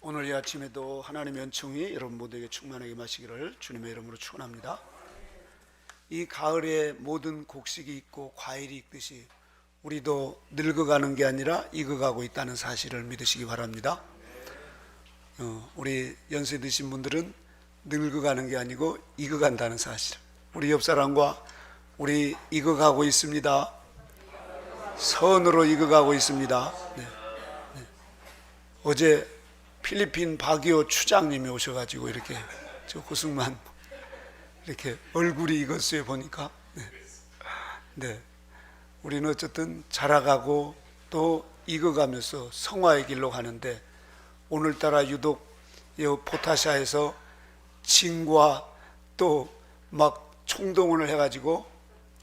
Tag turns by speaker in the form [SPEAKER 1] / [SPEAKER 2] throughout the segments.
[SPEAKER 1] 오늘 이 아침에도 하나님의 은총이 여러분 모두에게 충만하게 마시기를 주님의 이름으로 축원합니다. 이 가을에 모든 곡식이 있고 과일이 있듯이 우리도 늙어가는 게 아니라 익어가고 있다는 사실을 믿으시기 바랍니다. 우리 연세 드신 분들은 늙어가는 게 아니고 익어간다는 사실, 우리 옆 사람과 우리 익어가고 있습니다. 선으로 익어가고 있습니다. 네. 어제 필리핀 바기오 추장님이 오셔가지고 이렇게 저 고승만 이렇게 얼굴이 익었어요 보니까. 네. 우리는 어쨌든 자라가고 또 익어가면서 성화의 길로 가는데, 오늘따라 유독 포타샤에서 진과 또 막 총동원을 해가지고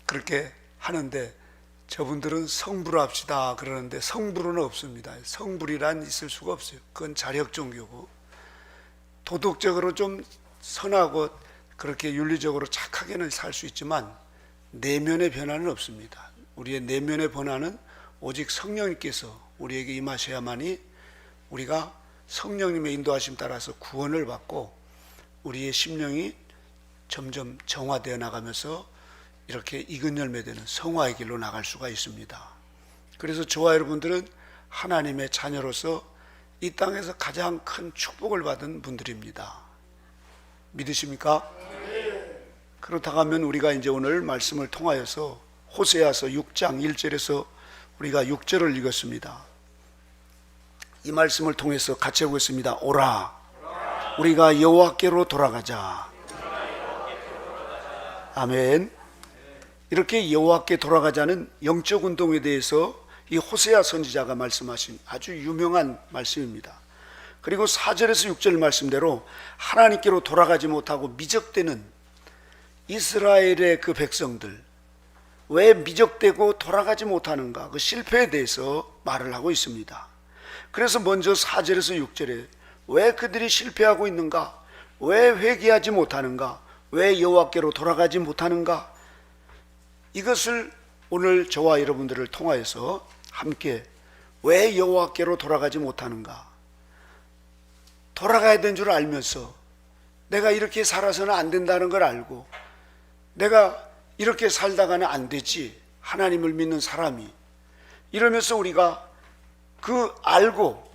[SPEAKER 1] 그렇게 하는데, 저분들은 성불을 합시다 그러는데 성불은 없습니다. 성불이란 있을 수가 없어요. 그건 자력 종교고, 도덕적으로 좀 선하고 그렇게 윤리적으로 착하게는 살 수 있지만 내면의 변화는 없습니다. 우리의 내면의 변화는 오직 성령님께서 우리에게 임하셔야만이 우리가 성령님의 인도하심 따라서 구원을 받고 우리의 심령이 점점 정화되어 나가면서 이렇게 익은 열매 되는 성화의 길로 나갈 수가 있습니다. 그래서 저와 여러분들은 하나님의 자녀로서 이 땅에서 가장 큰 축복을 받은 분들입니다. 믿으십니까? 그렇다고 하면 우리가 이제 오늘 말씀을 통하여서 호세아서 6장 1절에서 우리가 6절을 읽었습니다. 이 말씀을 통해서 같이 해보겠습니다. 오라, 우리가 여호와께로 돌아가자. 아멘. 이렇게 여호와께 돌아가자는 영적 운동에 대해서 이 호세아 선지자가 말씀하신 아주 유명한 말씀입니다. 그리고 4절에서 6절 말씀대로 하나님께로 돌아가지 못하고 미적되는 이스라엘의 그 백성들, 왜 미적되고 돌아가지 못하는가, 그 실패에 대해서 말을 하고 있습니다. 그래서 먼저 4절에서 6절에 왜 그들이 실패하고 있는가, 왜 회개하지 못하는가, 왜 여호와께로 돌아가지 못하는가, 이것을 오늘 저와 여러분들을 통하여서 함께 왜 여호와께로 돌아가지 못하는가, 돌아가야 되는 줄 알면서 내가 이렇게 살아서는 안 된다는 걸 알고 내가 이렇게 살다가는 안 되지, 하나님을 믿는 사람이, 이러면서 우리가 그 알고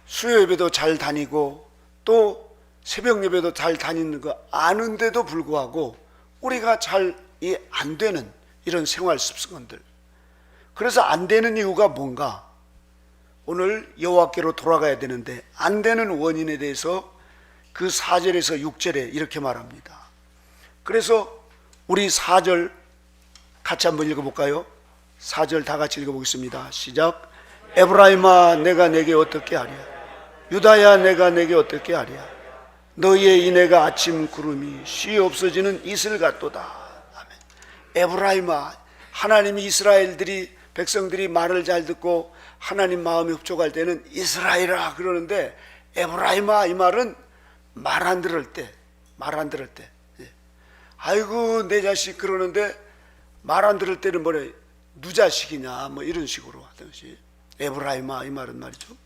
[SPEAKER 1] 수요 예배도 잘 다니고 또 새벽 예배도 잘 다니는 거 아는데도 불구하고 우리가 잘 안 되는 이런 생활 습관들, 그래서 안 되는 이유가 뭔가, 오늘 여호와께로 돌아가야 되는데 안 되는 원인에 대해서 그 4절에서 6절에 이렇게 말합니다. 그래서 우리 4절 같이 한번 읽어볼까요? 4절 다 같이 읽어보겠습니다. 시작. 에브라임아, 내가 내게 어떻게 하랴? 유다야, 내가 내게 어떻게 하랴? 너희의 인애가 아침 구름이 쉬 없어지는 이슬 같도다. 에브라임아, 하나님이 이스라엘들이, 백성들이 말을 잘 듣고 하나님 마음에 흡족할 때는 이스라엘아 그러는데, 에브라임아 이 말은 말 안 들을 때, 아이고 내 자식 그러는데 말 안 들을 때는 뭐래, 누자식이냐 뭐 이런 식으로 하듯이 에브라임아 이 말은 말이죠,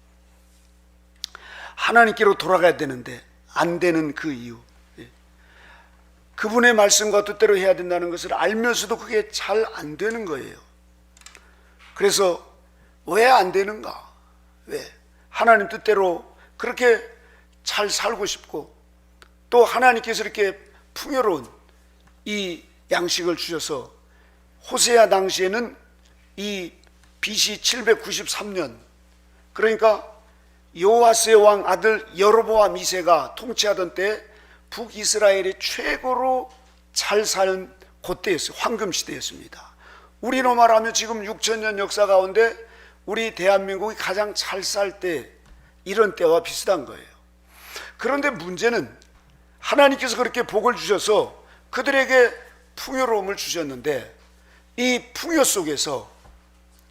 [SPEAKER 1] 하나님께로 돌아가야 되는데 안 되는 그 이유, 그분의 말씀과 뜻대로 해야 된다는 것을 알면서도 그게 잘 안 되는 거예요. 그래서 왜 안 되는가, 왜 하나님 뜻대로 그렇게 잘 살고 싶고 또 하나님께서 이렇게 풍요로운 이 양식을 주셔서, 호세아 당시에는 이 BC 793년, 그러니까 여호와스의 왕 아들 여로보암 2세가 통치하던 때 북이스라엘이 최고로 잘 사는 그때였어요. 황금시대였습니다. 우리로 말하면 지금 6천년 역사 가운데 우리 대한민국이 가장 잘 살 때, 이런 때와 비슷한 거예요. 그런데 문제는 하나님께서 그렇게 복을 주셔서 그들에게 풍요로움을 주셨는데, 이 풍요 속에서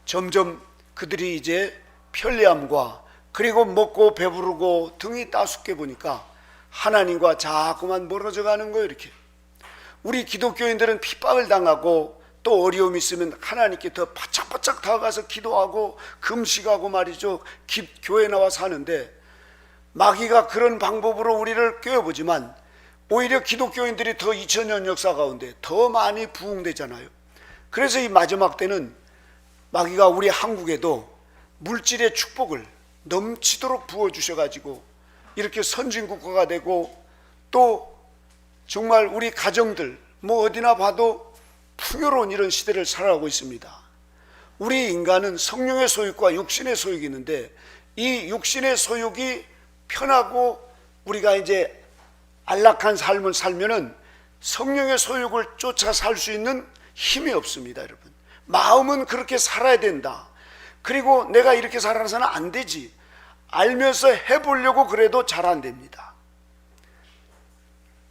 [SPEAKER 1] 점점 그들이 이제 편리함과 그리고 먹고 배부르고 등이 따숩게 보니까 하나님과 자꾸만 멀어져 가는 거예요. 이렇게 우리 기독교인들은 핍박을 당하고 또 어려움이 있으면 하나님께 더 바짝바짝 다가가서 기도하고 금식하고 말이죠, 교회 나와서 하는데, 마귀가 그런 방법으로 우리를 꿰어보지만 오히려 기독교인들이 더 2000년 역사 가운데 더 많이 부흥되잖아요. 그래서 이 마지막 때는 마귀가 우리 한국에도 물질의 축복을 넘치도록 부어주셔가지고 이렇게 선진국가가 되고, 또 정말 우리 가정들 뭐 어디나 봐도 풍요로운 이런 시대를 살아가고 있습니다. 우리 인간은 성령의 소욕과 육신의 소욕이 있는데, 이 육신의 소욕이 편하고 우리가 이제 안락한 삶을 살면은 성령의 소욕을 쫓아 살 수 있는 힘이 없습니다. 여러분, 마음은 그렇게 살아야 된다. 그리고 내가 이렇게 살아서는 안 되지 알면서 해보려고 그래도 잘 안 됩니다.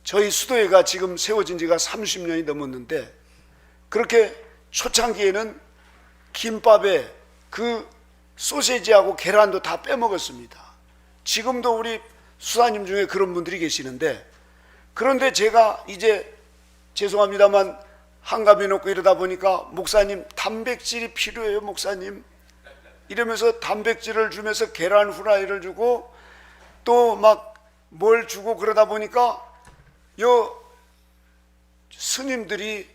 [SPEAKER 1] 저희 수도회가 지금 세워진 지가 30년이 넘었는데, 그렇게 초창기에는 김밥에 그 소세지하고 계란도 다 빼먹었습니다. 지금도 우리 수사님 중에 그런 분들이 계시는데, 그런데 제가 이제 죄송합니다만 한갑이 놓고 이러다 보니까 목사님 단백질이 필요해요 목사님 이러면서 단백질을 주면서 계란 후라이를 주고 또 막 뭘 주고 그러다 보니까 요 스님들이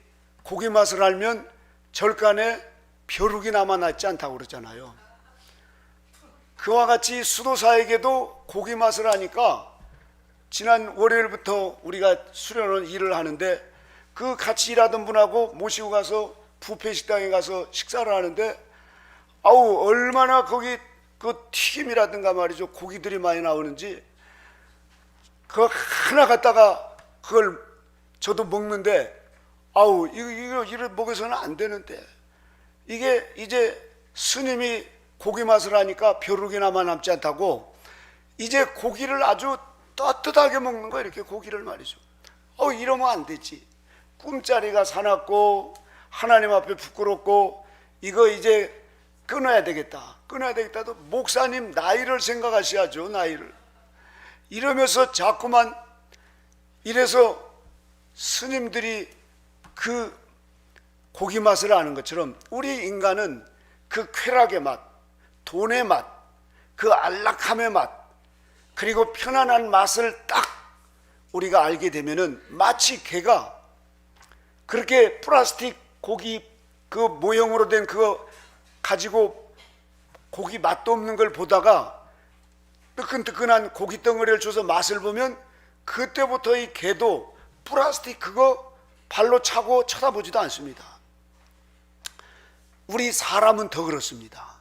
[SPEAKER 1] 고기 맛을 알면 절간에 벼룩이 남아났지 않다고 그러잖아요. 그와 같이 수도사에게도 고기 맛을 아니까 지난 월요일부터 우리가 수련원 일을 하는데, 그 같이 일하던 분하고 모시고 가서 뷔페 식당에 가서 식사를 하는데, 아우 얼마나 거기 그 튀김이라든가 말이죠, 고기들이 많이 나오는지 그거 하나 갖다가 그걸 저도 먹는데, 아우 이거 먹어서는 안 되는데, 이게 이제 스님이 고기 맛을 하니까 벼룩이나마 남지 않다고 이제 고기를 아주 떳떳하게 먹는 거야, 이렇게 고기를 말이죠. 이러면 안 되지. 꿈자리가 사납고 하나님 앞에 부끄럽고 이거 이제 끊어야 되겠다. 끊어야 되겠다도 목사님 나이를 생각하셔야죠, 나이를. 이러면서 자꾸만 이래서 스님들이 그 고기 맛을 아는 것처럼 우리 인간은 그 쾌락의 맛, 돈의 맛, 그 안락함의 맛, 그리고 편안한 맛을 딱 우리가 알게 되면은 마치 개가 그렇게 플라스틱 고기 그 모형으로 된 그거 가지고 고기 맛도 없는 걸 보다가 뜨끈뜨끈한 고기 덩어리를 줘서 맛을 보면 그때부터 이 개도 플라스틱 그거 발로 차고 쳐다보지도 않습니다. 우리 사람은 더 그렇습니다.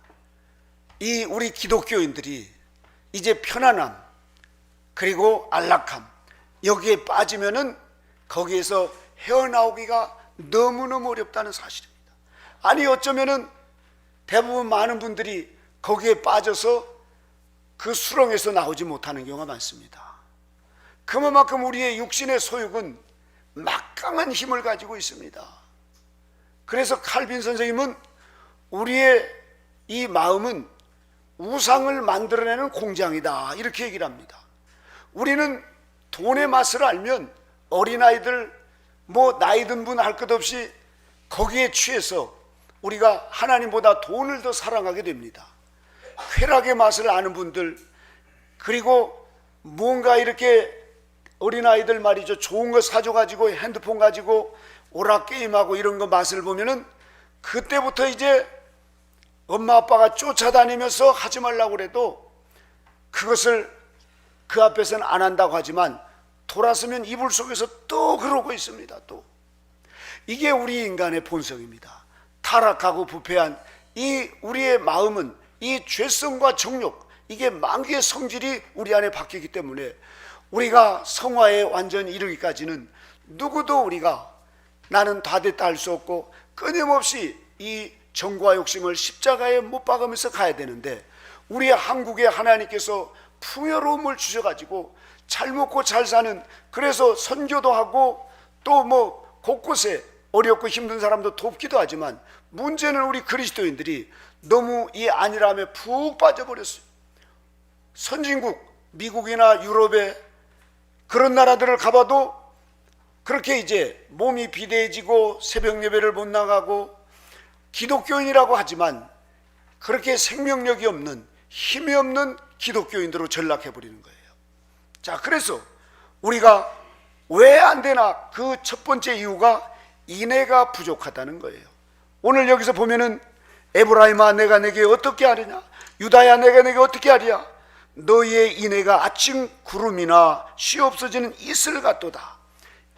[SPEAKER 1] 이 우리 기독교인들이 이제 편안함 그리고 안락함 여기에 빠지면은 거기에서 헤어나오기가 너무너무 어렵다는 사실입니다. 아니 어쩌면은 대부분 많은 분들이 거기에 빠져서 그 수렁에서 나오지 못하는 경우가 많습니다. 그만큼 우리의 육신의 소욕은 막강한 힘을 가지고 있습니다. 그래서 칼빈 선생님은 우리의 이 마음은 우상을 만들어내는 공장이다 이렇게 얘기를 합니다. 우리는 돈의 맛을 알면 어린아이들 뭐 나이 든 분 할 것 없이 거기에 취해서 우리가 하나님보다 돈을 더 사랑하게 됩니다. 쾌락의 맛을 아는 분들, 그리고 뭔가 이렇게 어린아이들 말이죠, 좋은 거 사줘가지고 핸드폰 가지고 오락 게임하고 이런 거 맛을 보면은 그때부터 이제 엄마 아빠가 쫓아다니면서 하지 말라고 그래도 그것을 그 앞에서는 안 한다고 하지만 돌아서면 이불 속에서 또 그러고 있습니다. 또 이게 우리 인간의 본성입니다. 타락하고 부패한 이 우리의 마음은 이 죄성과 정욕, 이게 만기의 성질이 우리 안에 박히기 때문에 우리가 성화에 완전히 이르기까지는 누구도 우리가 나는 다 됐다 할 수 없고 끊임없이 이 정과 욕심을 십자가에 못 박으면서 가야 되는데, 우리 한국에 하나님께서 풍요로움을 주셔가지고 잘 먹고 잘 사는, 그래서 선교도 하고 또 뭐 곳곳에 어렵고 힘든 사람도 돕기도 하지만, 문제는 우리 그리스도인들이 너무 이 안일함에 푹 빠져버렸어요. 선진국 미국이나 유럽에 그런 나라들을 가봐도 그렇게 이제 몸이 비대해지고 새벽 예배를 못 나가고 기독교인이라고 하지만 그렇게 생명력이 없는 힘이 없는 기독교인들로 전락해 버리는 거예요. 자, 그래서 우리가 왜 안 되나? 그 첫 번째 이유가 인애가 부족하다는 거예요. 오늘 여기서 보면은 에브라임아 내가 내게 어떻게 하리냐, 유다야 내가 내게 어떻게 하리야, 너희의 인애가 아침 구름이나 쉬 없어지는 이슬 같도다.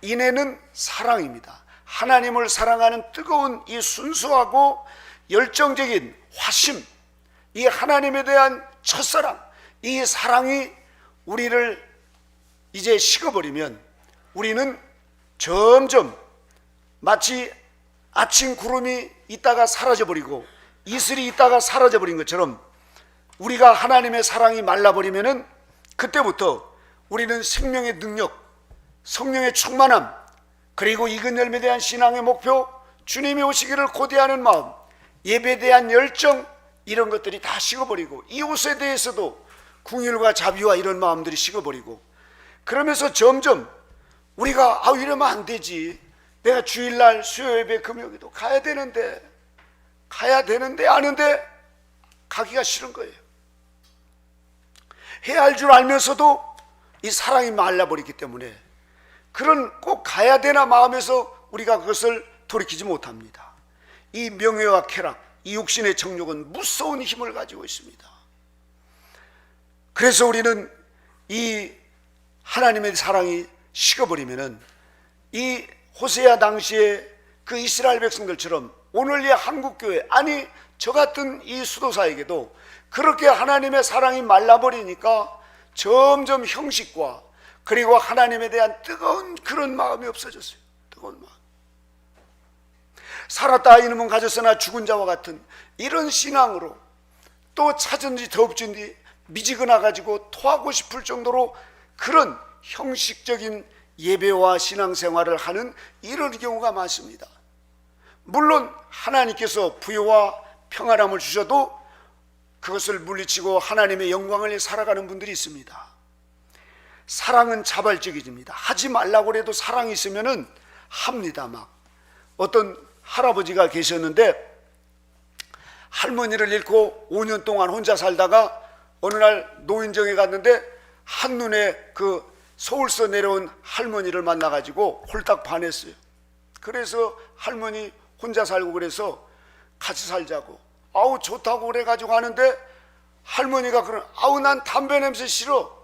[SPEAKER 1] 인애는 사랑입니다. 하나님을 사랑하는 뜨거운 이 순수하고 열정적인 화심, 이 하나님에 대한 첫사랑, 이 사랑이 우리를 이제 식어버리면 우리는 점점 마치 아침 구름이 있다가 사라져버리고 이슬이 있다가 사라져버린 것처럼 우리가 하나님의 사랑이 말라버리면은 그때부터 우리는 생명의 능력, 성령의 충만함, 그리고 익은 열매에 대한 신앙의 목표, 주님이 오시기를 고대하는 마음, 예배에 대한 열정, 이런 것들이 다 식어버리고 이웃에 대해서도 궁율과 자비와 이런 마음들이 식어버리고, 그러면서 점점 우리가 이러면 안 되지, 내가 주일날 수요예배 금요기도 가야 되는데 아는데 가기가 싫은 거예요. 해야 할 줄 알면서도 이 사랑이 말라버리기 때문에 그런 꼭 가야 되나 마음에서 우리가 그것을 돌이키지 못합니다. 이 명예와 쾌락, 이 육신의 정욕은 무서운 힘을 가지고 있습니다. 그래서 우리는 이 하나님의 사랑이 식어버리면은 이 호세아 당시에 그 이스라엘 백성들처럼 오늘의 한국교회, 아니 저 같은 이 수도사에게도 그렇게 하나님의 사랑이 말라버리니까 점점 형식과 그리고 하나님에 대한 뜨거운 그런 마음이 없어졌어요. 뜨거운 마음. 살았다 이놈은 가졌으나 죽은 자와 같은 이런 신앙으로 또 찾은지 더없진지 미지근해 가지고 토하고 싶을 정도로 그런 형식적인 예배와 신앙생활을 하는 이런 경우가 많습니다. 물론 하나님께서 부여와 평안함을 주셔도 그것을 물리치고 하나님의 영광을 위해 살아가는 분들이 있습니다. 사랑은 자발적입니다. 하지 말라고 해도 사랑이 있으면은 합니다. 막 어떤 할아버지가 계셨는데 할머니를 잃고 5년 동안 혼자 살다가 어느 날 노인정에 갔는데 한눈에 그 서울서 내려온 할머니를 만나가지고 홀딱 반했어요. 그래서 할머니 혼자 살고 그래서 같이 살자고 좋다고 그래가지고 하는데 할머니가 난 담배 냄새 싫어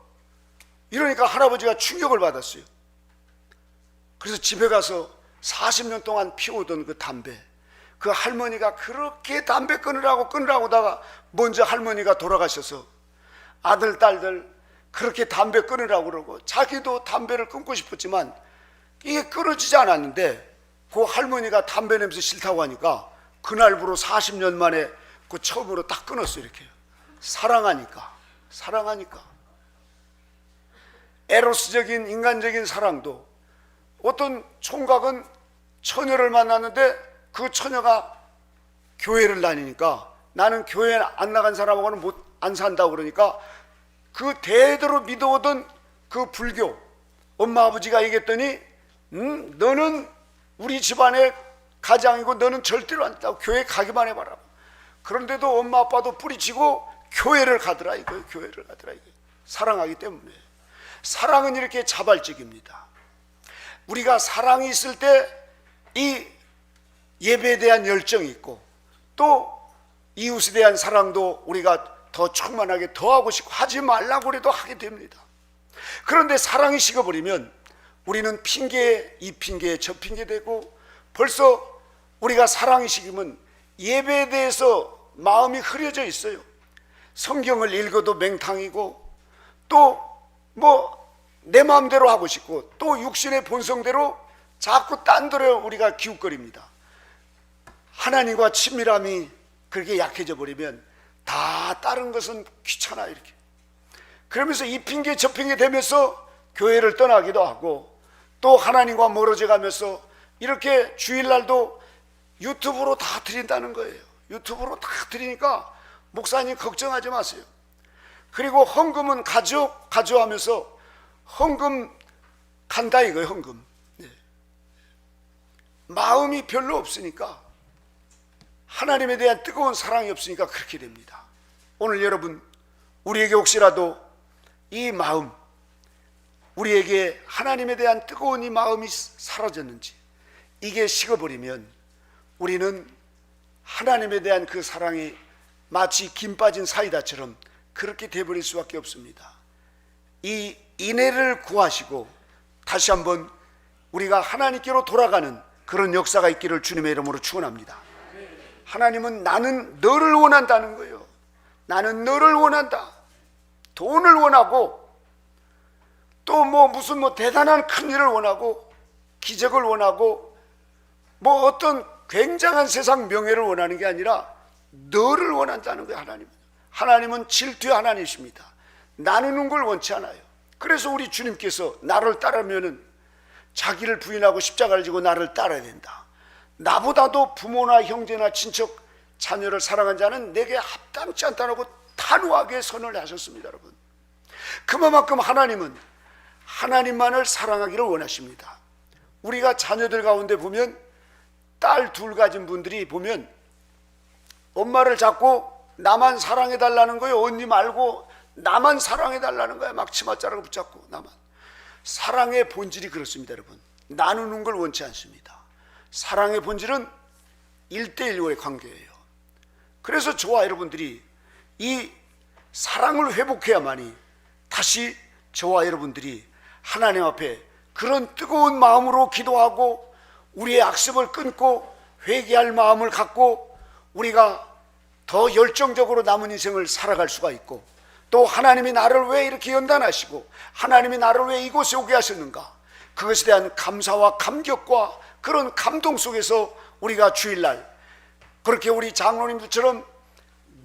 [SPEAKER 1] 이러니까 할아버지가 충격을 받았어요. 그래서 집에 가서 40년 동안 피우던 그 담배, 그 할머니가 그렇게 담배 끊으라고 하다가 먼저 할머니가 돌아가셔서 아들 딸들 그렇게 담배 끊으라고 그러고 자기도 담배를 끊고 싶었지만 이게 끊어지지 않았는데 그 할머니가 담배 냄새 싫다고 하니까 그날부로 40년 만에 그 처음으로 딱 끊었어요. 이렇게 사랑하니까 에로스적인 인간적인 사랑도, 어떤 총각은 처녀를 만났는데 그 처녀가 교회를 다니니까 나는 교회 안 나간 사람하고는 안 산다고 그러니까 그 대대로 믿어오던 그 불교 엄마 아버지가 얘기했더니 너는 우리 집안의 가장이고 너는 절대로 안 된다고, 교회 가기만 해봐라. 그런데도 엄마 아빠도 뿌리치고 교회를 가더라 이거예요. 교회를 가더라 이거예요. 사랑하기 때문에. 사랑은 이렇게 자발적입니다. 우리가 사랑이 있을 때 이 예배에 대한 열정이 있고 또 이웃에 대한 사랑도 우리가 더 충만하게 더 하고 싶고 하지 말라고 해도 하게 됩니다. 그런데 사랑이 식어버리면 우리는 이 핑계에 저 핑계 대고 벌써 우리가 사랑이 식으면 예배에 대해서 마음이 흐려져 있어요. 성경을 읽어도 맹탕이고 또 내 마음대로 하고 싶고 또 육신의 본성대로 자꾸 딴 데로 우리가 기웃거립니다. 하나님과 친밀함이 그렇게 약해져 버리면 다 다른 것은 귀찮아 이렇게. 그러면서 이 핑계 저 핑계 대면서 교회를 떠나기도 하고 또 하나님과 멀어져 가면서 이렇게 주일날도 유튜브로 다 드린다는 거예요. 유튜브로 다 드리니까 목사님 걱정하지 마세요. 그리고 헌금은 가져하면서 헌금 간다 이거예요. 헌금. 네. 마음이 별로 없으니까, 하나님에 대한 뜨거운 사랑이 없으니까 그렇게 됩니다. 오늘 여러분 우리에게 혹시라도 이 마음, 우리에게 하나님에 대한 뜨거운 이 마음이 사라졌는지, 이게 식어버리면 우리는 하나님에 대한 그 사랑이 마치 김 빠진 사이다처럼 그렇게 돼버릴 수밖에 없습니다. 이 인애를 구하시고 다시 한번 우리가 하나님께로 돌아가는 그런 역사가 있기를 주님의 이름으로 축원합니다. 하나님은 나는 너를 원한다는 거예요. 나는 너를 원한다. 돈을 원하고 또 무슨 대단한 큰 일을 원하고 기적을 원하고 어떤 굉장한 세상 명예를 원하는 게 아니라 너를 원한다는 거예요. 하나님은 질투의 하나님이십니다. 나누는 걸 원치 않아요. 그래서 우리 주님께서 나를 따르면은 자기를 부인하고 십자가를 지고 나를 따라야 된다. 나보다도 부모나 형제나 친척 자녀를 사랑한 자는 내게 합당치 않다고 단호하게 선언을 하셨습니다. 여러분, 그만큼 하나님은 하나님만을 사랑하기를 원하십니다. 우리가 자녀들 가운데 보면 딸 둘 가진 분들이 보면 엄마를 잡고 나만 사랑해달라는 거예요. 언니 말고 나만 사랑해달라는 거야. 막 치마 자르고 붙잡고 나만. 사랑의 본질이 그렇습니다. 여러분, 나누는 걸 원치 않습니다. 사랑의 본질은 1대1의 관계예요. 그래서 저와 여러분들이 이 사랑을 회복해야만이 다시 저와 여러분들이 하나님 앞에 그런 뜨거운 마음으로 기도하고 우리의 악습을 끊고 회개할 마음을 갖고 우리가 더 열정적으로 남은 인생을 살아갈 수가 있고, 또 하나님이 나를 왜 이렇게 연단하시고 하나님이 나를 왜 이곳에 오게 하셨는가, 그것에 대한 감사와 감격과 그런 감동 속에서 우리가 주일날 그렇게 우리 장로님들처럼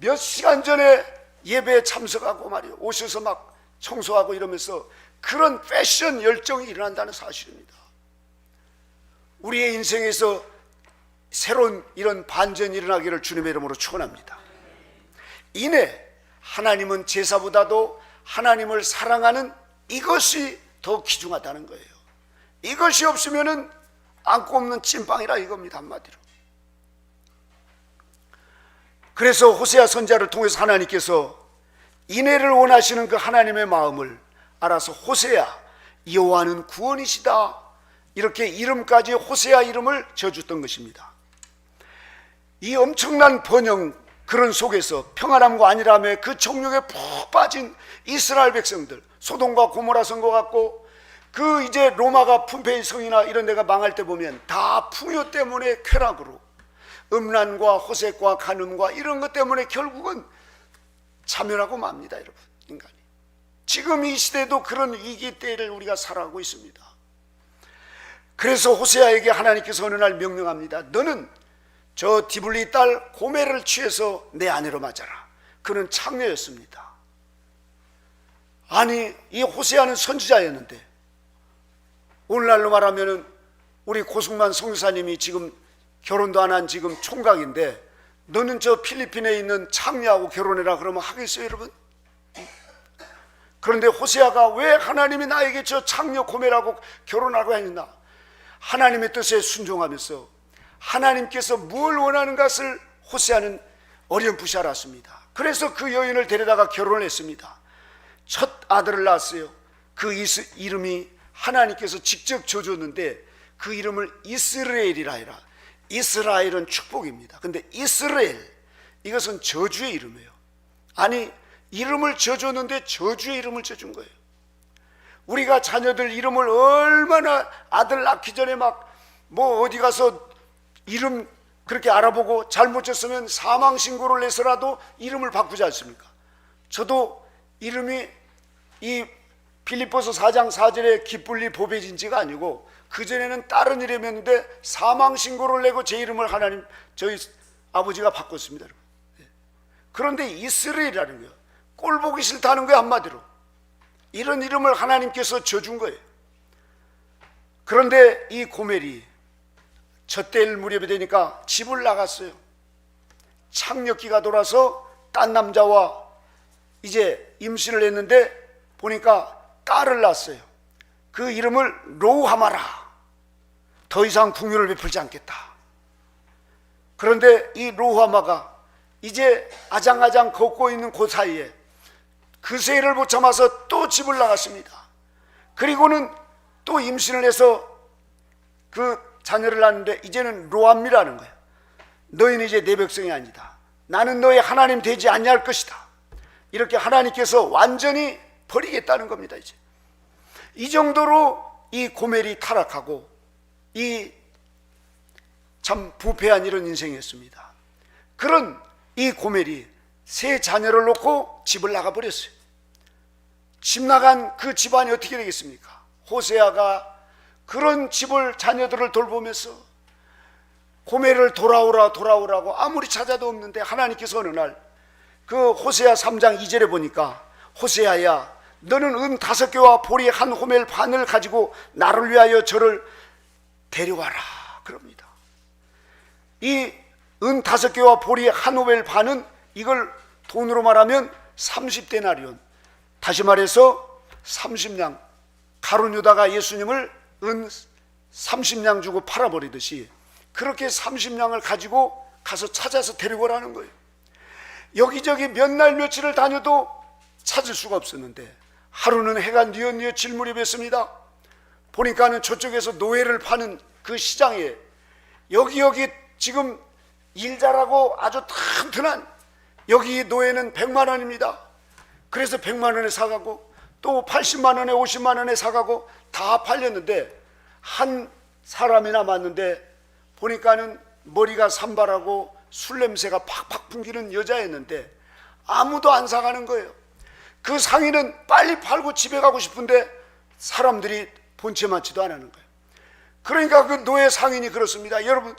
[SPEAKER 1] 몇 시간 전에 예배에 참석하고 말이에요, 오셔서 막 청소하고 이러면서 그런 패션 열정이 일어난다는 사실입니다. 우리의 인생에서 새로운 이런 반전이 일어나기를 주님의 이름으로 축원합니다. 이내 하나님은 제사보다도 하나님을 사랑하는 이것이 더 귀중하다는 거예요. 이것이 없으면은 안고 없는 찐빵이라 이겁니다, 한마디로. 그래서 호세아 선지자를 통해서 하나님께서 인애를 원하시는 그 하나님의 마음을 알아서 호세아, 여호와는 구원이시다, 이렇게 이름까지 호세아 이름을 지어줬던 것입니다. 이 엄청난 번영 그런 속에서 평안함과 안일함의 그 정욕에 푹 빠진 이스라엘 백성들, 소돔과 고모라 성과 같고 그 이제 로마가 품페이 성이나 이런 데가 망할 때 보면 다 풍요 때문에 쾌락으로, 음란과 호색과 간음과 이런 것 때문에 결국은 자멸하고 맙니다. 여러분, 인간이 지금 이 시대도 그런 위기 때를 우리가 살아가고 있습니다. 그래서 호세아에게 하나님께서 어느 날 명령합니다. 너는 저 디블리 딸 고멜을 취해서 내 아내로 맞아라. 그는 창녀였습니다. 아니, 이 호세아는 선지자였는데, 오늘날로 말하면은 우리 고승만 성사님이 지금 결혼도 안 한 지금 총각인데, 너는 저 필리핀에 있는 창녀하고 결혼해라 그러면 하겠어요, 여러분? 그런데 호세아가 왜 하나님이 나에게 저 창녀 고멜하고 결혼하라고 했나? 하나님의 뜻에 순종하면서 하나님께서 뭘 원하는 것을 호세아는 어렴풋이 알았습니다. 그래서 그 여인을 데려다가 결혼을 했습니다. 첫 아들을 낳았어요. 그 이름이 하나님께서 직접 줘줬는데 그 이름을 이스라엘이라 해라. 이스라엘은 축복입니다. 근데 이스라엘, 이것은 저주의 이름이에요. 아니, 이름을 지어줬는데 저주의 이름을 지어준 거예요. 우리가 자녀들 이름을 얼마나 아들 낳기 전에 어디 가서 이름 그렇게 알아보고 잘못 졌으면 사망신고를 내서라도 이름을 바꾸지 않습니까? 저도 이름이 이 빌립보서 4장 4절에 기쁠리 보배진지가 아니고 그전에는 다른 이름이었는데 사망신고를 내고 제 이름을 하나님, 저희 아버지가 바꿨습니다. 그런데 이스라엘이라는 거예요. 꼴 보기 싫다는 거예요, 한마디로. 이런 이름을 하나님께서 줘준 거예요. 그런데 이 고멜이 젖될 무렵이 되니까 집을 나갔어요. 창력기가 돌아서 딴 남자와 이제 임신을 했는데 보니까 딸을 낳았어요. 그 이름을 로우하마라. 더 이상 풍요를 베풀지 않겠다. 그런데 이 로우하마가 이제 아장아장 걷고 있는 그 사이에 그 세일을 못 참아서 또 집을 나갔습니다. 그리고는 또 임신을 해서 그 자녀를 낳는데 이제는 로암이라는 거예요. 너희는 이제 내 백성이 아니다. 나는 너의 하나님 되지 아니할 것이다. 이렇게 하나님께서 완전히 버리겠다는 겁니다. 이제 이 정도로 이 고멜이 타락하고 이 참 부패한 이런 인생이었습니다. 그런 이 고멜이 세 자녀를 놓고 집을 나가버렸어요. 집 나간 그 집안이 어떻게 되겠습니까? 호세아가 그런 집을 자녀들을 돌보면서 고멜을 돌아오라고 아무리 찾아도 없는데 하나님께서 어느 날 그 호세아 3장 2절에 보니까 호세아야 너는 은 5개와 보리 한 호멜 반을 가지고 나를 위하여 저를 데려와라 그럽니다. 이 은 5개와 보리 한 호멜 반은 이걸 돈으로 말하면 30데나리온, 다시 말해서 30냥, 가룟 유다가 예수님을 은 30냥 주고 팔아버리듯이 그렇게 30냥을 가지고 가서 찾아서 데리고 오라는 거예요. 여기저기 몇 날 며칠을 다녀도 찾을 수가 없었는데 하루는 해가 뉘엿뉘엿 무렵이었습니다. 보니까는 저쪽에서 노예를 파는 그 시장에 여기 지금 일 잘하고 아주 튼튼한 여기 노예는 100만 원입니다. 그래서 100만 원에 사가고 또 80만 원에 50만 원에 사가고 다 팔렸는데 한 사람이 남았는데 보니까는 머리가 산발하고 술 냄새가 팍팍 풍기는 여자였는데 아무도 안 사가는 거예요. 그 상인은 빨리 팔고 집에 가고 싶은데 사람들이 본체 맞지도 않는 거예요. 그러니까 그 노예 상인이 그렇습니다. 여러분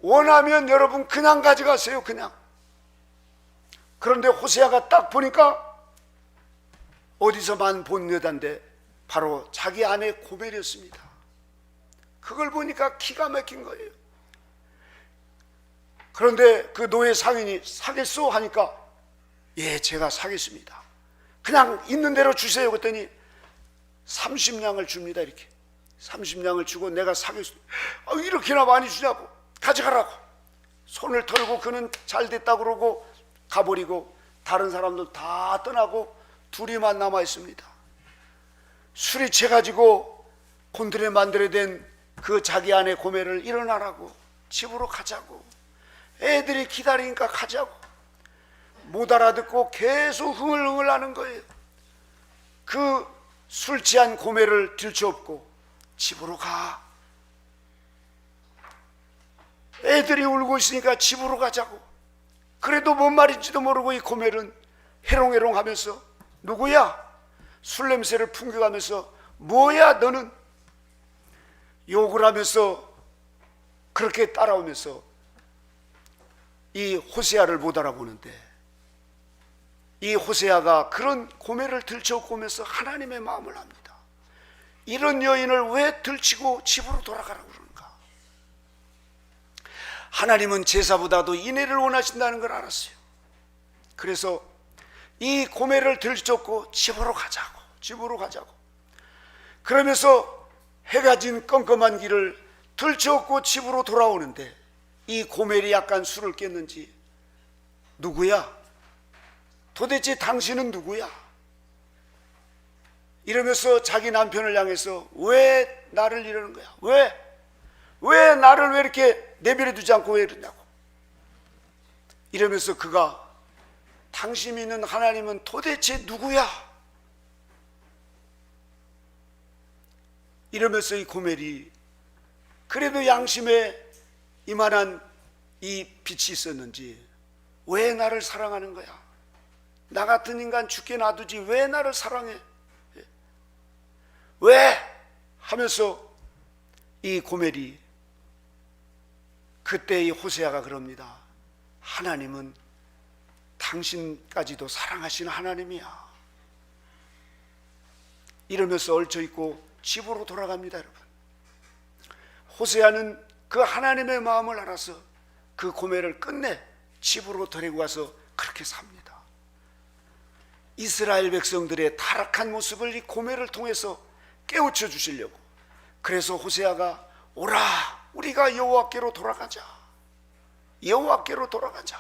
[SPEAKER 1] 원하면 여러분 그냥 가져가세요. 그냥. 그런데 호세아가 딱 보니까 어디서만 본 여잔데 바로 자기 아내 고멜이었습니다. 그걸 보니까 기가 막힌 거예요. 그런데 그 노예 상인이 사겠소 하니까 예 제가 사겠습니다. 그냥 있는 대로 주세요. 그랬더니 30냥을 줍니다. 이렇게 30냥을 주고 내가 사겠습니다. 이렇게나 많이 주냐고. 가져가라고. 손을 털고 그는 잘 됐다고 그러고 가버리고 다른 사람들 다 떠나고 둘이만 남아 있습니다. 술이 채가지고 곤드레 만드레 된 그 자기 아내 고멜을 일어나라고 집으로 가자고 애들이 기다리니까 가자고 못 알아듣고 계속 흥얼흥얼 하는 거예요. 그 술 취한 고멜을 들쳐업고 집으로 가. 애들이 울고 있으니까 집으로 가자고. 그래도 뭔 말인지도 모르고 이 고멜은 해롱해롱 하면서 누구야? 술 냄새를 풍겨가면서 뭐야 너는? 욕을 하면서 그렇게 따라오면서 이 호세아를 못 알아보는데 이 호세아가 그런 고멜을 들쳐오고 오면서 하나님의 마음을 압니다. 이런 여인을 왜 들치고 집으로 돌아가라고 그러는가? 하나님은 제사보다도 인애를 원하신다는 걸 알았어요. 그래서 이 고멜을 들쳤고 집으로 가자고 그러면서 해가 진 껌껌한 길을 들쳐오고 집으로 돌아오는데 이 고멜이 약간 술을 깼는지 누구야? 도대체 당신은 누구야? 이러면서 자기 남편을 향해서 왜 나를 이러는 거야? 왜 나를 왜 이렇게 내버려 두지 않고 왜 이러냐고. 이러면서 그가 당신 믿는 하나님은 도대체 누구야? 이러면서 이 고멜이 그래도 양심에 이만한 이 빛이 있었는지 왜 나를 사랑하는 거야? 나 같은 인간 죽게 놔두지 왜 나를 사랑해? 왜? 하면서 이 고멜이 그때 이 호세아가 그럽니다. 하나님은 당신까지도 사랑하시는 하나님이야. 이러면서 얽혀있고 집으로 돌아갑니다. 여러분, 호세아는 그 하나님의 마음을 알아서 그 고멜을 끝내 집으로 데리고 가서 그렇게 삽니다. 이스라엘 백성들의 타락한 모습을 이 고멜을 통해서 깨우쳐 주시려고. 그래서 호세아가 오라 우리가 여호와께로 돌아가자. 여호와께로 돌아가자.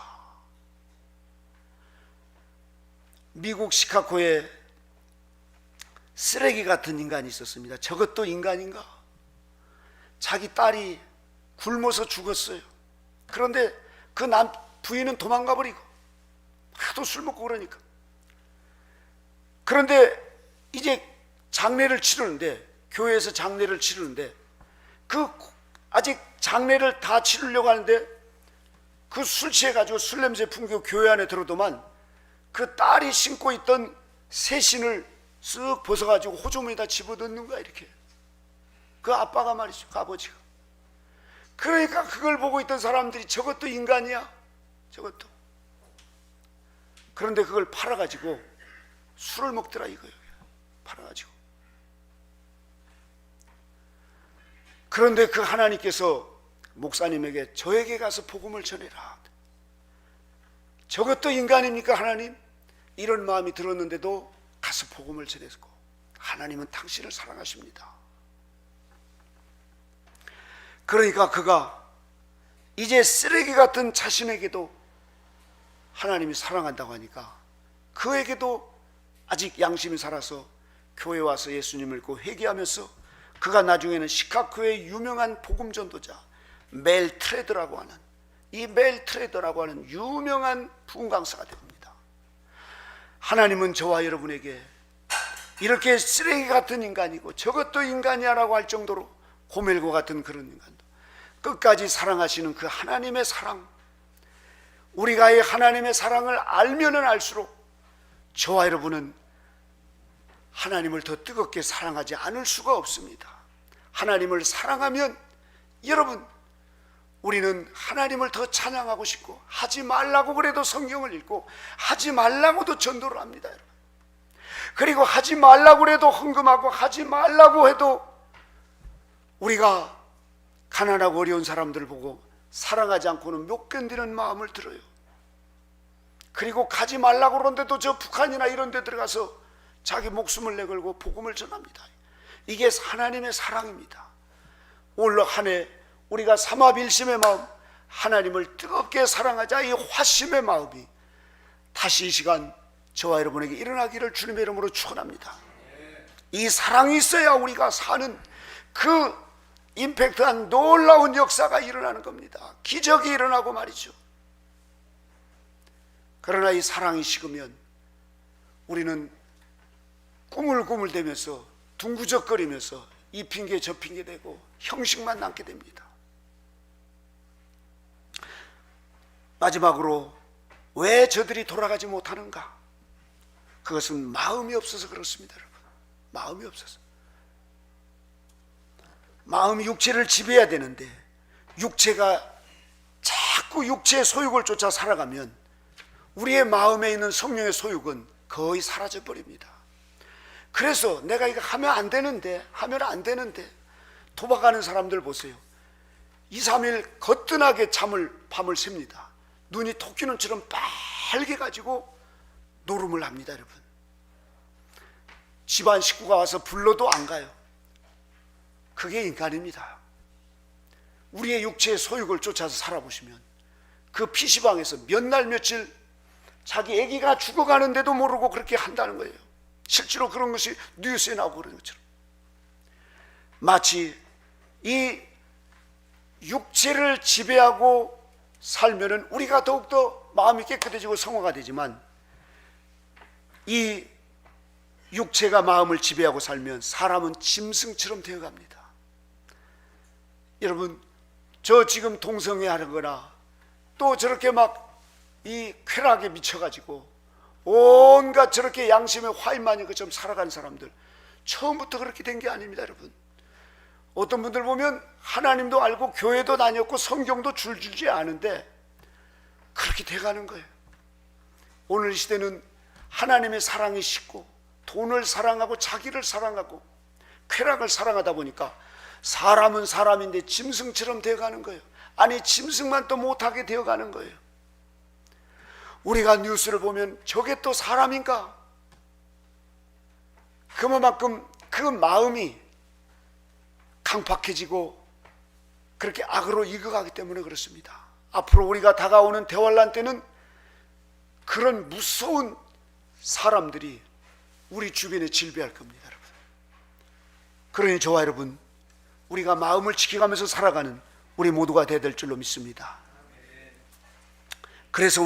[SPEAKER 1] 미국 시카고에 쓰레기 같은 인간이 있었습니다. 저것도 인간인가? 자기 딸이 굶어서 죽었어요. 그런데 그 부인은 도망가 버리고 하도 술 먹고 그러니까. 그런데 이제 장례를 치르는데, 교회에서 장례를 치르는데, 아직 장례를 다 치르려고 하는데 그 술 취해가지고 술 냄새 풍기고 교회 안에 들어오더만 그 딸이 신고 있던 새 신을 쓱 벗어가지고 호주머니에다 집어넣는 거야, 이렇게. 그 아빠가 말이죠, 그 아버지가. 그러니까 그걸 보고 있던 사람들이 저것도 인간이야, 저것도. 그런데 그걸 팔아가지고 술을 먹더라, 이거예요. 팔아가지고. 그런데 그 하나님께서 목사님에게 저에게 가서 복음을 전해라. 저것도 인간입니까, 하나님? 이런 마음이 들었는데도 가서 복음을 전했고, 하나님은 당신을 사랑하십니다. 그러니까 그가 이제 쓰레기 같은 자신에게도 하나님이 사랑한다고 하니까 그에게도 아직 양심이 살아서 교회 와서 예수님을 믿고 회개하면서 그가 나중에는 시카고의 유명한 복음 전도자 멜 트레더라고 하는, 이 멜 트레더라고 하는 유명한 부흥 강사가 됩니다. 하나님은 저와 여러분에게 이렇게 쓰레기 같은 인간이고 저것도 인간이야라고 할 정도로 고멜과 같은 그런 인간도 끝까지 사랑하시는 그 하나님의 사랑, 우리가 이 하나님의 사랑을 알면은 알수록 저와 여러분은 하나님을 더 뜨겁게 사랑하지 않을 수가 없습니다. 하나님을 사랑하면 여러분, 우리는 하나님을 더 찬양하고 싶고, 하지 말라고 그래도 성경을 읽고, 하지 말라고도 전도를 합니다, 여러분. 그리고 하지 말라고 그래도 헌금하고, 하지 말라고 해도 우리가 가난하고 어려운 사람들을 보고 사랑하지 않고는 못 견디는 마음을 들어요. 그리고 가지 말라고 그러는데도 저 북한이나 이런 데 들어가서 자기 목숨을 내걸고 복음을 전합니다. 이게 하나님의 사랑입니다. 올 한 해 우리가 삼합일심의 마음, 하나님을 뜨겁게 사랑하자, 이 화심의 마음이 다시 이 시간 저와 여러분에게 일어나기를 주님의 이름으로 축원합니다. 이 사랑이 있어야 우리가 사는 그 임팩트한 놀라운 역사가 일어나는 겁니다. 기적이 일어나고 말이죠. 그러나 이 사랑이 식으면 우리는 꾸물꾸물대면서 둥구적거리면서 이 핑계 저 핑계 대고 형식만 남게 됩니다. 마지막으로 왜 저들이 돌아가지 못하는가? 그것은 마음이 없어서 그렇습니다, 여러분. 마음이 없어서. 마음이 육체를 지배해야 되는데 육체가 자꾸 육체의 소욕을 쫓아 살아가면 우리의 마음에 있는 성령의 소욕은 거의 사라져 버립니다. 그래서 내가 이거 하면 안 되는데 도박하는 사람들 보세요. 2, 3일 거뜬하게 밤을 샙니다. 눈이 토끼눈처럼 빨개 가지고 노름을 합니다, 여러분. 집안 식구가 와서 불러도 안 가요. 그게 인간입니다. 우리의 육체의 소욕을 쫓아서 살아보시면 그 PC방에서 몇 날 며칠 자기 아기가 죽어가는데도 모르고 그렇게 한다는 거예요. 실제로 그런 것이 뉴스에 나오고 그런 것처럼. 마치 이 육체를 지배하고 살면은 우리가 더욱더 마음이 깨끗해지고 성화가 되지만, 이 육체가 마음을 지배하고 살면 사람은 짐승처럼 되어갑니다. 여러분, 저 지금 동성애 하는 거나 또 저렇게 막 이 쾌락에 미쳐가지고 온갖 저렇게 양심의 화인만인 것처럼 살아가는 사람들, 처음부터 그렇게 된 게 아닙니다, 여러분. 어떤 분들 보면 하나님도 알고 교회도 다녔고 성경도 줄줄이 아는데 그렇게 돼가는 거예요. 오늘 이 시대는 하나님의 사랑이 식고 돈을 사랑하고 자기를 사랑하고 쾌락을 사랑하다 보니까 사람은 사람인데 짐승처럼 되어가는 거예요. 아니, 짐승만 또 못하게 되어가는 거예요. 우리가 뉴스를 보면 저게 또 사람인가? 그만큼 그 마음이 강팍해지고 그렇게 악으로 익어가기 때문에 그렇습니다. 앞으로 우리가 다가오는 대환란 때는 그런 무서운 사람들이 우리 주변에 질비할 겁니다, 여러분. 그러니 저와 여러분, 우리가 마음을 지켜가면서 살아가는 우리 모두가 되어야 될 줄로 믿습니다. 그래서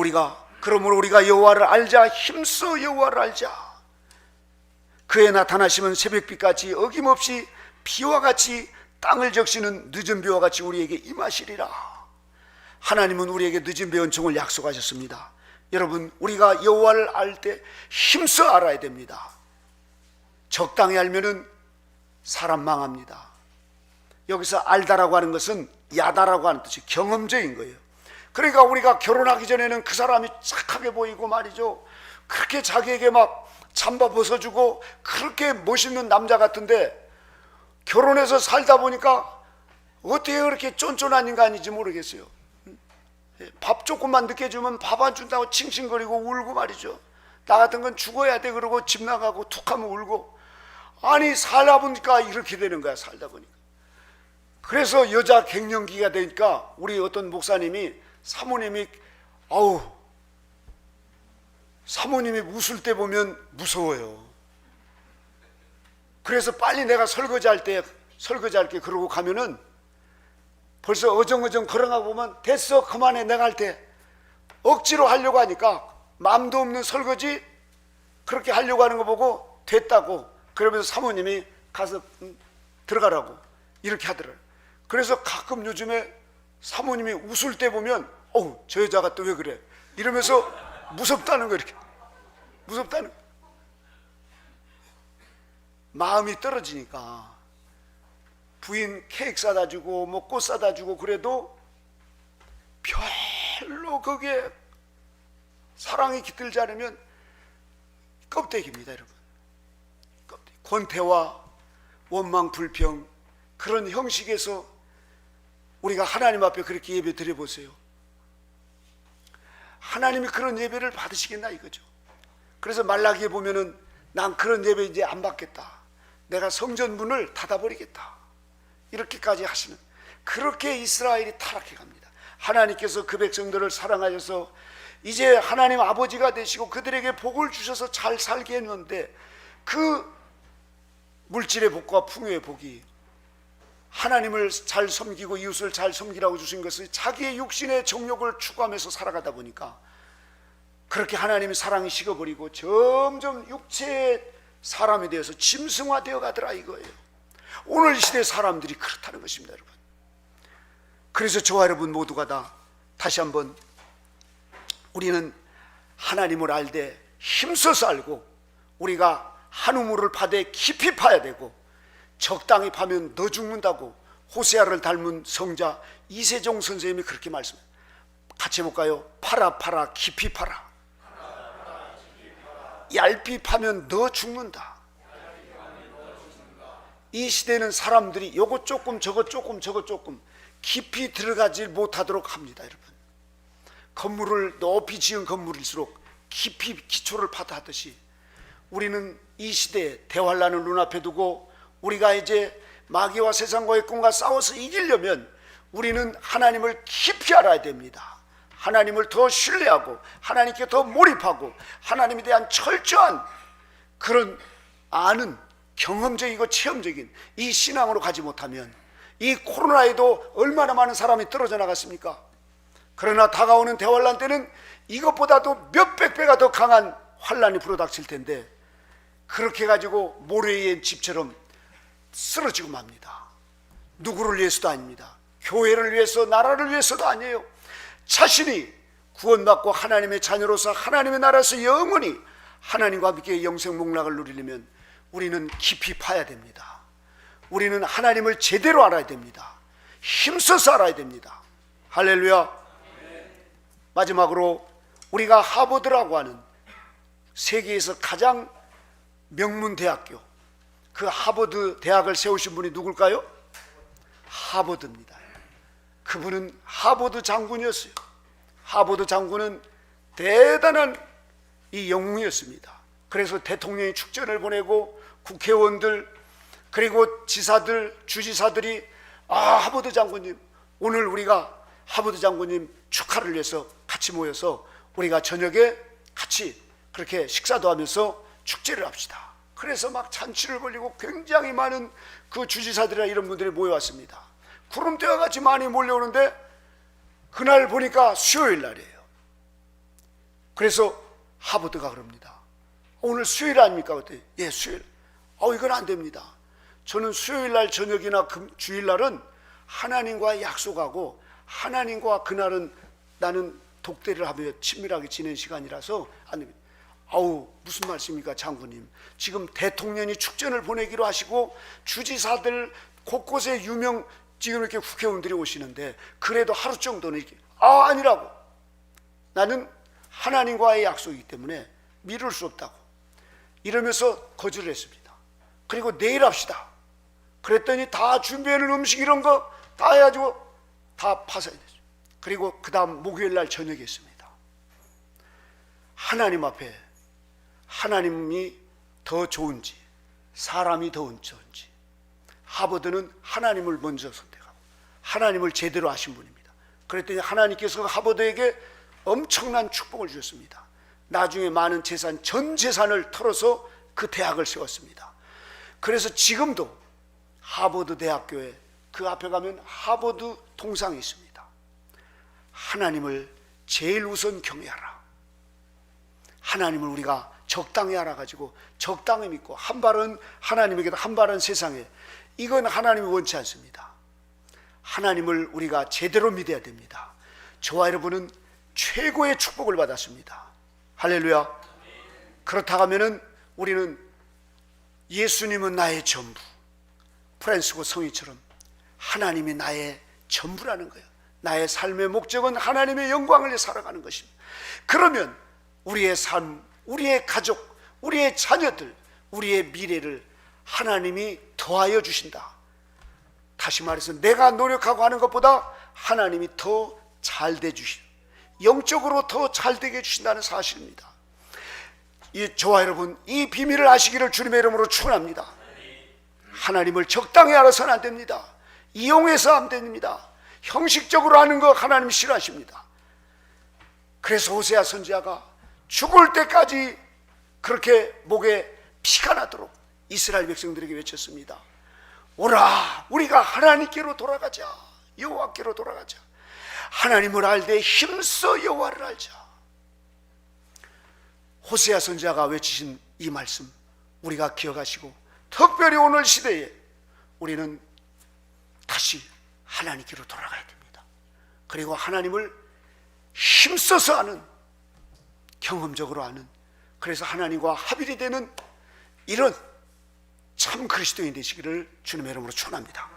[SPEAKER 1] 그러므로 우리가 여호와를 알자, 힘써 여호와를 알자. 그의 나타나심은 새벽비같이 어김없이 비와 같이 땅을 적시는 늦은 비와 같이 우리에게 임하시리라. 하나님은 우리에게 늦은 비 은총을 약속하셨습니다. 여러분, 우리가 여호와를 알 때 힘써 알아야 됩니다. 적당히 알면은 사람 망합니다. 여기서 알다라고 하는 것은 야다라고 하는 뜻이 경험적인 거예요. 그러니까 우리가 결혼하기 전에는 그 사람이 착하게 보이고 말이죠, 그렇게 자기에게 막 잠바 벗어주고 그렇게 멋있는 남자 같은데, 결혼해서 살다 보니까 어떻게 그렇게 쫀쫀한 인간인지 모르겠어요. 밥 조금만 늦게 주면 밥 안 준다고 칭칭거리고 울고 말이죠. 나 같은 건 죽어야 돼 그러고 집 나가고 툭하면 울고. 아니, 살다 보니까 이렇게 되는 거야, 살다 보니까. 그래서 여자 갱년기가 되니까 우리 어떤 목사님이 사모님이 웃을 때 보면 무서워요. 그래서 빨리 내가 설거지할게 그러고 가면은 벌써 어정어정 걸어가 보면 됐어 그만해 내가 할 때, 억지로 하려고 하니까 마음도 없는 설거지 그렇게 하려고 하는 거 보고 됐다고 그러면서 사모님이 가서 들어가라고 이렇게 하더라고요. 그래서 가끔 요즘에 사모님이 웃을 때 보면 저 여자가 또 왜 그래 이러면서 무섭다는 거, 이렇게 무섭다는 거. 마음이 떨어지니까 부인 케이크 사다 주고 뭐 꽃 사다 주고 그래도 별로 거기에 사랑이 깃들지 않으면 껍데기입니다, 여러분. 껍데기. 권태와 원망 불평 그런 형식에서 우리가 하나님 앞에 그렇게 예배 드려보세요. 하나님이 그런 예배를 받으시겠나 이거죠. 그래서 말라기에 보면은 난 그런 예배 이제 안 받겠다, 내가 성전 문을 닫아버리겠다, 이렇게까지 하시는, 그렇게 이스라엘이 타락해 갑니다. 하나님께서 그 백성들을 사랑하셔서 이제 하나님 아버지가 되시고 그들에게 복을 주셔서 잘 살게 했는데, 그 물질의 복과 풍요의 복이 하나님을 잘 섬기고 이웃을 잘 섬기라고 주신 것을 자기의 육신의 정욕을 추구하면서 살아가다 보니까 그렇게 하나님의 사랑이 식어버리고 점점 육체의 사람이 되어서 짐승화되어 가더라 이거예요. 오늘 이 시대 사람들이 그렇다는 것입니다, 여러분. 그래서 저와 여러분 모두가 다 다시 한번 우리는 하나님을 알되 힘써서 알고, 우리가 한 우물을 파되 깊이 파야 되고, 적당히 파면 너 죽는다고 호세아를 닮은 성자 이세종 선생님이 그렇게 말씀해요. 같이 해볼까요? 파라 파라 깊이 파라. 얇이 파면 너 죽는다. 이 시대는 사람들이 요거 조금 저거 조금 저거 조금 깊이 들어가지 못하도록 합니다, 여러분. 건물을 높이 지은 건물일수록 깊이 기초를 파다 하듯이 우리는 이 시대에 대환란을 눈앞에 두고 우리가 이제 마귀와 세상과의 꿈과 싸워서 이기려면 우리는 하나님을 깊이 알아야 됩니다. 하나님을 더 신뢰하고 하나님께 더 몰입하고 하나님에 대한 철저한 그런 아는 경험적이고 체험적인 이 신앙으로 가지 못하면 이 코로나에도 얼마나 많은 사람이 떨어져 나갔습니까? 그러나 다가오는 대환란 때는 이것보다도 몇백 배가 더 강한 환란이 불어닥칠 텐데, 그렇게 가지고 모래 위에 집처럼 쓰러지고 맙니다. 누구를 위해서도 아닙니다. 교회를 위해서, 나라를 위해서도 아니에요. 자신이 구원받고 하나님의 자녀로서 하나님의 나라에서 영원히 하나님과 함께 영생 목락을 누리려면 우리는 깊이 파야 됩니다. 우리는 하나님을 제대로 알아야 됩니다. 힘써서 알아야 됩니다. 할렐루야. 마지막으로 우리가 하버드라고 하는 세계에서 가장 명문 대학교, 그 하버드 대학을 세우신 분이 누굴까요? 하버드입니다. 그분은 하버드 장군이었어요. 하버드 장군은 대단한 이 영웅이었습니다. 그래서 대통령이 축전을 보내고 국회의원들 그리고 지사들, 주지사들이 하버드 장군님, 오늘 우리가 하버드 장군님 축하를 위해서 같이 모여서 우리가 저녁에 같이 그렇게 식사도 하면서 축제를 합시다. 그래서 막 잔치를 벌이고 굉장히 많은 그 주지사들이나 이런 분들이 모여왔습니다. 구름대와 같이 많이 몰려오는데 그날 보니까 수요일 날이에요. 그래서 하버드가 그럽니다. 오늘 수요일 아닙니까? 그때 예, 수요일. 이건 안 됩니다. 저는 수요일 날 저녁이나 주일 날은 하나님과 약속하고 하나님과 그날은 나는 독대를 하며 친밀하게 지낸 시간이라서 안 됩니다. 무슨 말씀입니까 장군님? 지금 대통령이 축전을 보내기로 하시고 주지사들 곳곳에 지금 이렇게 국회의원들이 오시는데 그래도 하루 정도는 이렇게 아니라고. 나는 하나님과의 약속이기 때문에 미룰 수 없다고 이러면서 거절을 했습니다. 그리고 내일 합시다. 그랬더니 다 준비해놓은 음식 이런 거 다 해가지고 다 파산이 됐어요. 그리고 그 다음 목요일 날 저녁에 했습니다. 하나님 앞에 하나님이 더 좋은지 사람이 더 좋은지, 하버드는 하나님을 먼저 선택하고 하나님을 제대로 아신 분입니다. 그랬더니 하나님께서 하버드에게 엄청난 축복을 주셨습니다. 나중에 많은 재산, 전 재산을 털어서 그 대학을 세웠습니다. 그래서 지금도 하버드 대학교에 그 앞에 가면 하버드 동상이 있습니다. 하나님을 제일 우선 경외하라. 하나님을 우리가 적당히 알아가지고 적당히 믿고 한 발은 하나님에게도 한 발은 세상에, 이건 하나님이 원치 않습니다. 하나님을 우리가 제대로 믿어야 됩니다. 저와 여러분은 최고의 축복을 받았습니다. 할렐루야. 그렇다고 하면은 우리는 예수님은 나의 전부, 프란시스코 성의처럼 하나님이 나의 전부라는 거예요. 나의 삶의 목적은 하나님의 영광을 위해 살아가는 것입니다. 그러면 우리의 삶, 우리의 가족, 우리의 자녀들, 우리의 미래를 하나님이 더하여 주신다. 다시 말해서 내가 노력하고 하는 것보다 하나님이 더 잘 돼 주신, 영적으로 더 잘 되게 해주신다는 사실입니다. 저와 여러분, 이 비밀을 아시기를 주님의 이름으로 축원합니다. 하나님을 적당히 알아서는 안 됩니다. 이용해서 안 됩니다. 형식적으로 하는 거 하나님 싫어하십니다. 그래서 호세아 선지자가 죽을 때까지 그렇게 목에 피가 나도록 이스라엘 백성들에게 외쳤습니다. 오라, 우리가 하나님께로 돌아가자. 여호와께로 돌아가자. 하나님을 알되 힘써 여호와를 알자. 호세아 선지자가 외치신 이 말씀 우리가 기억하시고, 특별히 오늘 시대에 우리는 다시 하나님께로 돌아가야 됩니다. 그리고 하나님을 힘써서 아는, 경험적으로 아는, 그래서 하나님과 합일이 되는 이런 참 그리스도인 되시기를 주님의 이름으로 축원합니다.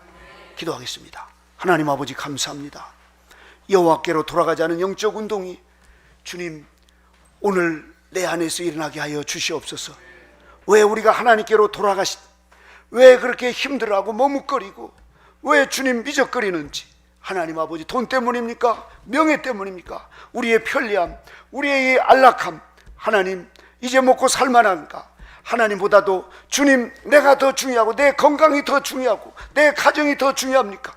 [SPEAKER 1] 기도하겠습니다. 하나님 아버지 감사합니다. 여호와께로 돌아가자는 영적 운동이 주님 오늘 내 안에서 일어나게 하여 주시옵소서. 왜 우리가 하나님께로 왜 그렇게 힘들어하고 머뭇거리고 왜 주님 미적거리는지, 하나님 아버지 돈 때문입니까? 명예 때문입니까? 우리의 편리함, 우리의 안락함, 하나님 이제 먹고 살만한가? 하나님보다도 주님 내가 더 중요하고 내 건강이 더 중요하고 내 가정이 더 중요합니까?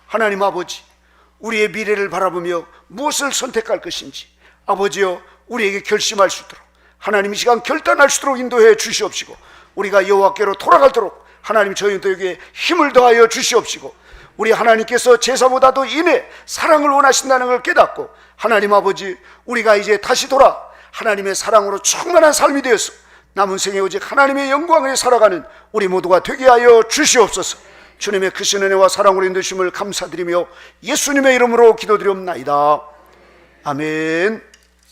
[SPEAKER 1] 하나님 아버지, 우리의 미래를 바라보며 무엇을 선택할 것인지 아버지여 우리에게 결심할 수 있도록, 하나님 이 시간 결단할 수 있도록 인도해 주시옵시고, 우리가 여호와께로 돌아가도록 하나님 저희들에게 힘을 더하여 주시옵시고, 우리 하나님께서 제사보다도 인내, 사랑을 원하신다는 걸 깨닫고, 하나님 아버지 우리가 이제 다시 돌아 하나님의 사랑으로 충만한 삶이 되어서 남은 생에 오직 하나님의 영광을 살아가는 우리 모두가 되게 하여 주시옵소서. 주님의 크신 은혜와 사랑으로 인도심을 감사드리며 예수님의 이름으로 기도드리옵나이다. 아멘.